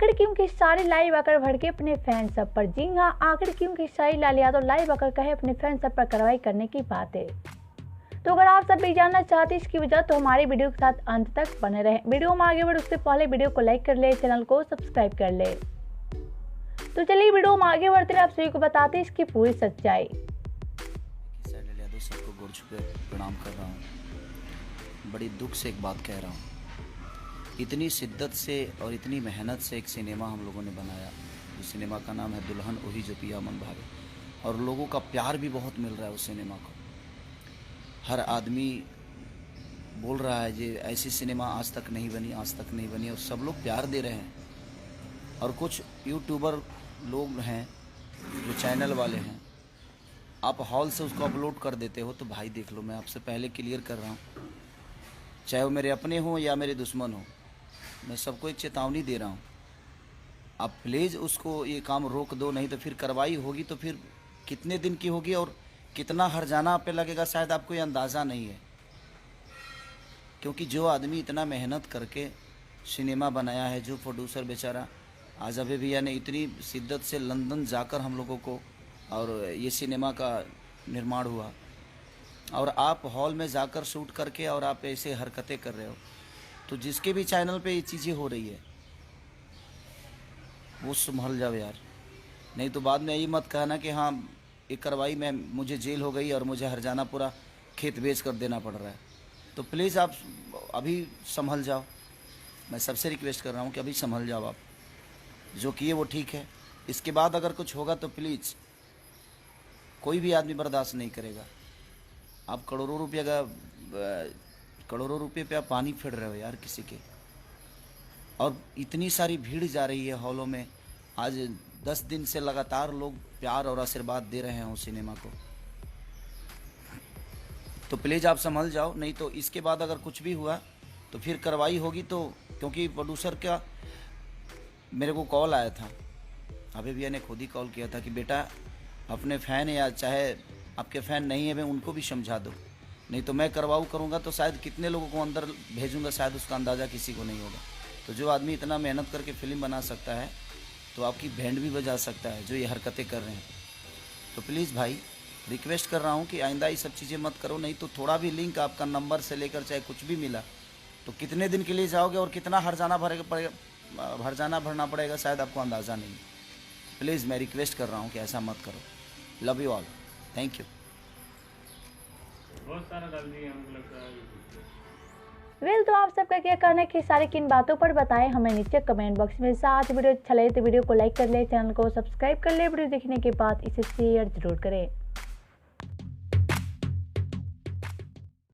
आखिर क्यों की सारी लाइव आकर भड़के अपने फैन सब पर। जी हाँ, आखिर क्यों की सारी लाल यादव लाइव आकर कहे अपने फैन सब पर कार्रवाई करने की बात है। तो अगर आप सब भी जानना चाहते हैं इसकी वजह तो हमारी वीडियो के साथ अंत तक बने रहें। वीडियो में आगे बढ़े उससे पहले वीडियो को लाइक कर ले, चैनल को सब्सक्राइब कर ले। तो चलिए वीडियो में आगे बढ़ते हैं, आप सभी को बताते हैं इसकी पूरी सच्चाई। सबको गोड़ छू के प्रणाम कर रहा हूँ। बड़ी दुख से एक बात कह रहा हूँ, इतनी शिद्दत से और इतनी मेहनत से एक सिनेमा हम लोगों ने बनाया। उस सिनेमा का नाम है दुल्हन ओही जो पिया मन भावे, और लोगों का प्यार भी बहुत मिल रहा है उस सिनेमा को। हर आदमी बोल रहा है कि ऐसी सिनेमा आज तक नहीं बनी, आज तक नहीं बनी, और सब लोग प्यार दे रहे हैं। और कुछ यूट्यूबर लोग हैं जो चैनल वाले हैं, आप हॉल से उसको अपलोड कर देते हो। तो भाई देख लो, मैं आपसे पहले क्लियर कर रहा हूँ, चाहे वो मेरे अपने हों या मेरे दुश्मन हों, मैं सबको एक चेतावनी दे रहा हूँ। आप प्लीज़ उसको ये काम रोक दो, नहीं तो फिर कार्रवाई होगी। तो फिर कितने दिन की होगी और कितना हर्जाना आप पे लगेगा, शायद आपको ये अंदाज़ा नहीं है। क्योंकि जो आदमी इतना मेहनत करके सिनेमा बनाया है, जो प्रोड्यूसर बेचारा आज़ाबे भैया ने इतनी शिद्दत से लंदन जाकर हम लोगों को, और ये सिनेमा का निर्माण हुआ, और आप हॉल में जाकर शूट करके और आप ऐसे हरकतें कर रहे हो, तो जिसके भी चैनल पे ये चीज़ें हो रही है वो संभल जाओ यार। नहीं तो बाद में यही मत कहना कि हाँ एक कार्रवाई में मुझे जेल हो गई और मुझे हर्जाना पूरा खेत बेच कर देना पड़ रहा है। तो प्लीज़ आप अभी संभल जाओ, मैं सबसे रिक्वेस्ट कर रहा हूँ कि अभी संभल जाओ। आप जो किए वो ठीक है, इसके बाद अगर कुछ होगा तो प्लीज़ कोई भी आदमी बर्दाश्त नहीं करेगा। आप करोड़ों रुपये पे आप पानी फेर रहे हो यार किसी के, और इतनी सारी भीड़ जा रही है हॉलों में। आज 10 दिन से लगातार लोग प्यार और आशीर्वाद दे रहे हैं उस सिनेमा को। तो प्लीज़ आप संभल जाओ, नहीं तो इसके बाद अगर कुछ भी हुआ तो फिर कार्रवाई होगी। तो क्योंकि प्रोड्यूसर का मेरे को कॉल आया था, अभी भैया ने खुद ही कॉल किया था कि बेटा अपने फ़ैन या चाहे आपके फ़ैन नहीं है, मैं उनको भी समझा दो, नहीं तो मैं कार्रवाई करूँगा तो शायद कितने लोगों को अंदर भेजूँगा, शायद उसका अंदाज़ा किसी को नहीं होगा। तो जो आदमी इतना मेहनत करके फिल्म बना सकता है तो आपकी बैंड भी बजा सकता है, जो ये हरकतें कर रहे हैं। तो प्लीज़ भाई रिक्वेस्ट कर रहा हूँ कि आइंदा ये सब चीज़ें मत करो। नहीं तो थोड़ा भी लिंक आपका नंबर से लेकर चाहे कुछ भी मिला तो कितने दिन के लिए जाओगे और कितना हर्जाना भरना पड़ेगा, शायद आपको अंदाज़ा नहीं। प्लीज़ मैं रिक्वेस्ट कर रहा हूँ कि ऐसा मत करो। Love you all, thank you. बहुत सारा डाल दिया हमको लगता है। तो आप सबका क्या कहना है कि सारे किन बातों पर बताएं हमें नीचे कमेंट बॉक्स में। साथ वीडियो अच्छा लगे तो वीडियो को लाइक कर ले, चैनल को सब्सक्राइब कर ले। वीडियो देखने के बाद इसे शेयर जरूर करें।